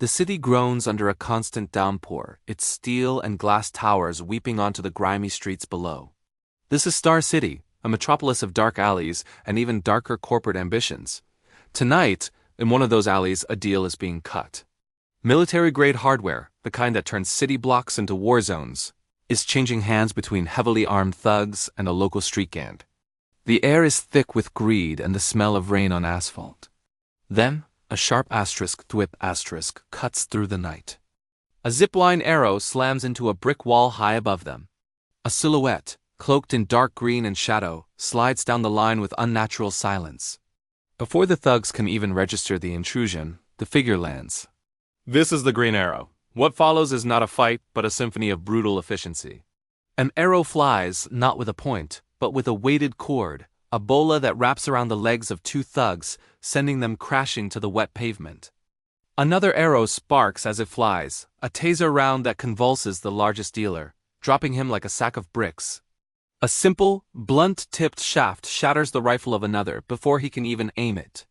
The city groans under a constant downpour, its steel and glass towers weeping onto the grimy streets below. This is Star City, a metropolis of dark alleys and even darker corporate ambitions. Tonight, in one of those alleys, a deal is being cut. Military-grade hardware, the kind that turns city blocks into war zones, is changing hands between heavily armed thugs and a local street gang. The air is thick with greed and the smell of rain on asphalt. Then, a sharp asterisk thwip asterisk cuts through the night. A zipline arrow slams into a brick wall high above them. A silhouette, cloaked in dark green and shadow, slides down the line with unnatural silence. Before the thugs can even register the intrusion, the figure lands. This is the Green Arrow. What follows is not a fight, but a symphony of brutal efficiency. An arrow flies, not with a point, but with a weighted cord, a bola that wraps around the legs of two thugs, sending them crashing to the wet pavement. Another arrow sparks as it flies, a taser round that convulses the largest dealer, dropping him like a sack of bricks. A simple, blunt-tipped shaft shatters the rifle of another before he can even aim it.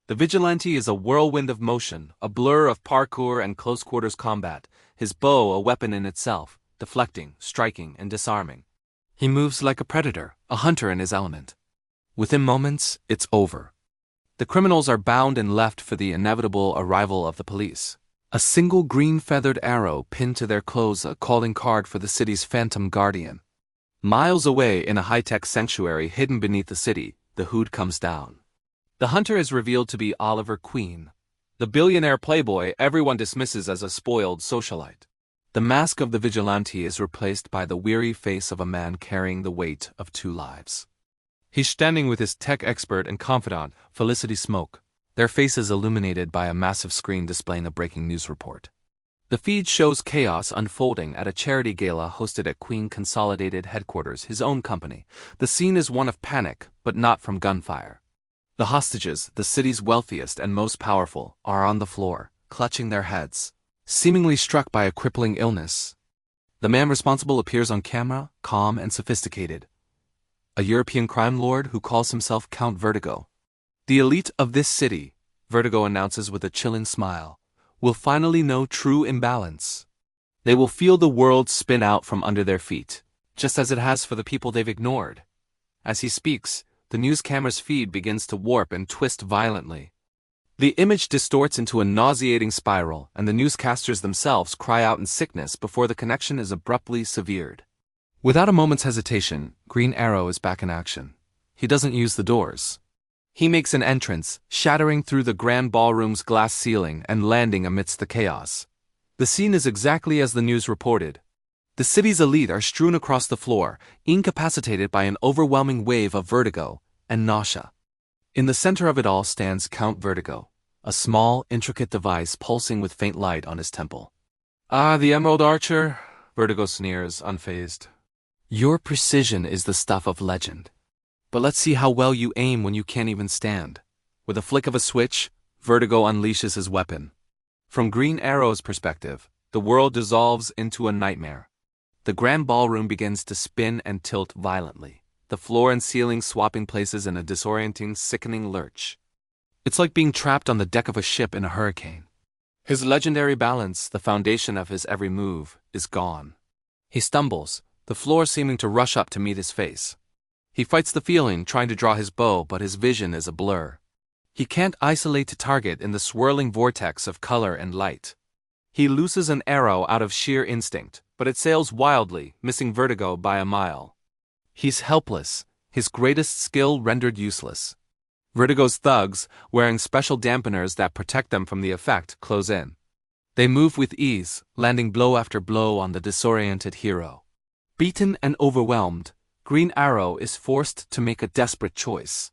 The vigilante is a whirlwind of motion, a blur of parkour and close-quarters combat, his bow a weapon in itself, deflecting, striking, and disarming. He moves like a predator, a hunter in his element. Within moments, it's over. The criminals are bound and left for the inevitable arrival of the police. A single green-feathered arrow pinned to their clothes, a calling card for the city's phantom guardian. Miles away in a high-tech sanctuary hidden beneath the city, the hood comes down. The hunter is revealed to be Oliver Queen, the billionaire playboy everyone dismisses as a spoiled socialite. The mask of the vigilante is replaced by the weary face of a man carrying the weight of two lives. He's standing with his tech expert and confidant, Felicity Smoke, their faces illuminated by a massive screen displaying a breaking news report. The feed shows chaos unfolding at a charity gala hosted at Queen Consolidated Headquarters, his own company. The scene is one of panic, but not from gunfire. The hostages, the city's wealthiest and most powerful, are on the floor, clutching their heads, seemingly struck by a crippling illness. The man responsible appears on camera, calm and sophisticated. A European crime lord who calls himself Count Vertigo. The elite of this city, Vertigo announces with a chilling smile, will finally know true imbalance. They will feel the world spin out from under their feet, just as it has for the people they've ignored. As he speaks, the news camera's feed begins to warp and twist violently. The image distorts into a nauseating spiral, and the newscasters themselves cry out in sickness before the connection is abruptly severed. Without a moment's hesitation, Green Arrow is back in action. He doesn't use the doors. He makes an entrance, shattering through the grand ballroom's glass ceiling and landing amidst the chaos. The scene is exactly as the news reported. The city's elite are strewn across the floor, incapacitated by an overwhelming wave of vertigo and nausea. In the center of it all stands Count Vertigo, a small, intricate device pulsing with faint light on his temple. "Ah, the Emerald Archer," Vertigo sneers, unfazed. "Your precision is the stuff of legend. But let's see how well you aim when you can't even stand." With a flick of a switch, Vertigo unleashes his weapon. From Green Arrow's perspective, the world dissolves into a nightmare. The grand ballroom begins to spin and tilt violently, the floor and ceiling swapping places in a disorienting, sickening lurch. It's like being trapped on the deck of a ship in a hurricane. His legendary balance, the foundation of his every move, is gone. He stumbles, the floor seeming to rush up to meet his face. He fights the feeling, trying to draw his bow, but his vision is a blur. He can't isolate to target in the swirling vortex of color and light. He looses an arrow out of sheer instinct, but it sails wildly, missing Vertigo by a mile. He's helpless, his greatest skill rendered useless. Vertigo's thugs, wearing special dampeners that protect them from the effect, close in. They move with ease, landing blow after blow on the disoriented hero. Beaten and overwhelmed, Green Arrow is forced to make a desperate choice.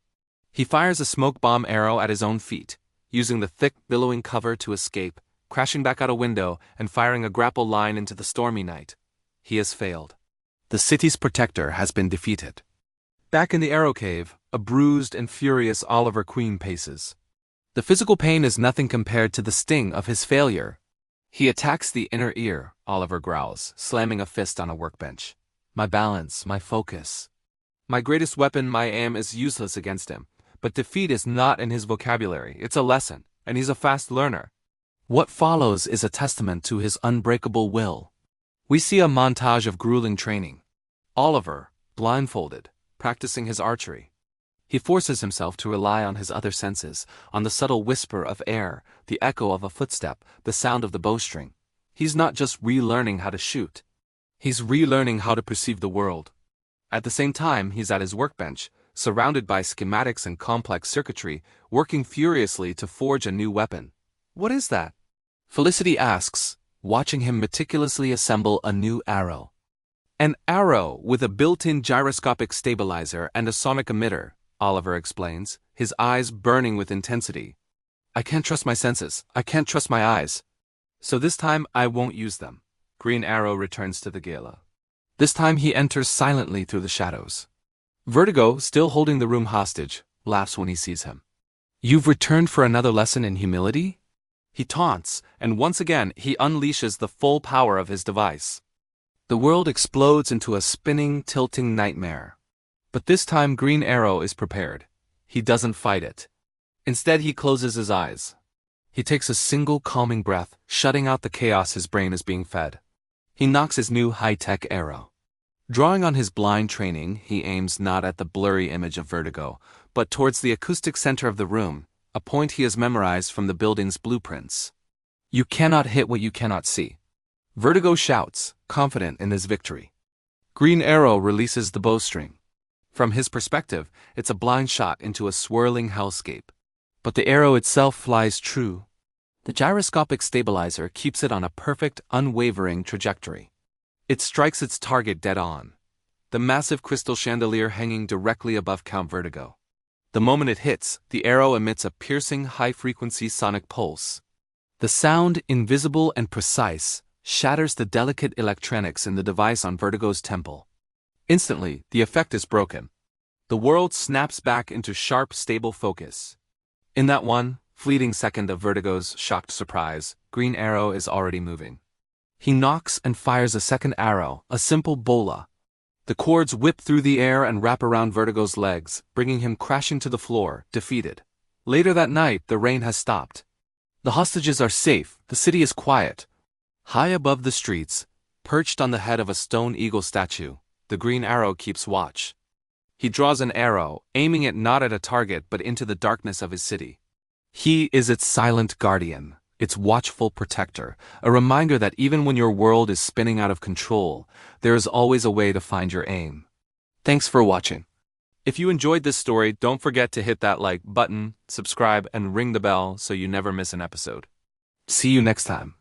He fires a smoke bomb arrow at his own feet, using the thick, billowing cover to escape, crashing back out a window and firing a grapple line into the stormy night. He has failed. The city's protector has been defeated. Back in the Arrow Cave, a bruised and furious Oliver Queen paces. The physical pain is nothing compared to the sting of his failure. He attacks the inner ear, Oliver growls, slamming a fist on a workbench. My balance, my focus. My greatest weapon, my aim, is useless against him. But defeat is not in his vocabulary, it's a lesson, and he's a fast learner. What follows is a testament to his unbreakable will. We see a montage of grueling training. Oliver, blindfolded, practicing his archery. He forces himself to rely on his other senses, on the subtle whisper of air, the echo of a footstep, the sound of the bowstring. He's not just relearning how to shoot. He's relearning how to perceive the world. At the same time, he's at his workbench, surrounded by schematics and complex circuitry, working furiously to forge a new weapon. What is that? Felicity asks, watching him meticulously assemble a new arrow. An arrow with a built-in gyroscopic stabilizer and a sonic emitter, Oliver explains, his eyes burning with intensity. I can't trust my senses. I can't trust my eyes. So this time I won't use them. Green Arrow returns to the gala. This time he enters silently through the shadows. Vertigo, still holding the room hostage, laughs when he sees him. You've returned for another lesson in humility? He taunts, and once again he unleashes the full power of his device. The world explodes into a spinning, tilting nightmare. But this time Green Arrow is prepared. He doesn't fight it. Instead he closes his eyes. He takes a single calming breath, shutting out the chaos his brain is being fed. He knocks his new high-tech arrow. Drawing on his blind training, he aims not at the blurry image of Vertigo, but towards the acoustic center of the room, a point he has memorized from the building's blueprints. You cannot hit what you cannot see. Vertigo shouts, confident in his victory. Green Arrow releases the bowstring. From his perspective, it's a blind shot into a swirling hellscape. But the arrow itself flies true. The gyroscopic stabilizer keeps it on a perfect, unwavering trajectory. It strikes its target dead on. The massive crystal chandelier hanging directly above Count Vertigo. The moment it hits, the arrow emits a piercing, high-frequency sonic pulse. The sound, invisible and precise, shatters the delicate electronics in the device on Vertigo's temple. Instantly, the effect is broken. The world snaps back into sharp, stable focus. In that one fleeting second of Vertigo's shocked surprise, Green Arrow is already moving. He knocks and fires a second arrow, a simple bola. The cords whip through the air and wrap around Vertigo's legs, bringing him crashing to the floor, defeated. Later that night, the rain has stopped. The hostages are safe, the city is quiet. High above the streets, perched on the head of a stone eagle statue, the Green Arrow keeps watch. He draws an arrow, aiming it not at a target but into the darkness of his city. He is its silent guardian, its watchful protector, a reminder that even when your world is spinning out of control, there is always a way to find your aim. Thanks for watching. If you enjoyed this story, don't forget to hit that like button, subscribe, and ring the bell so you never miss an episode. See you next time.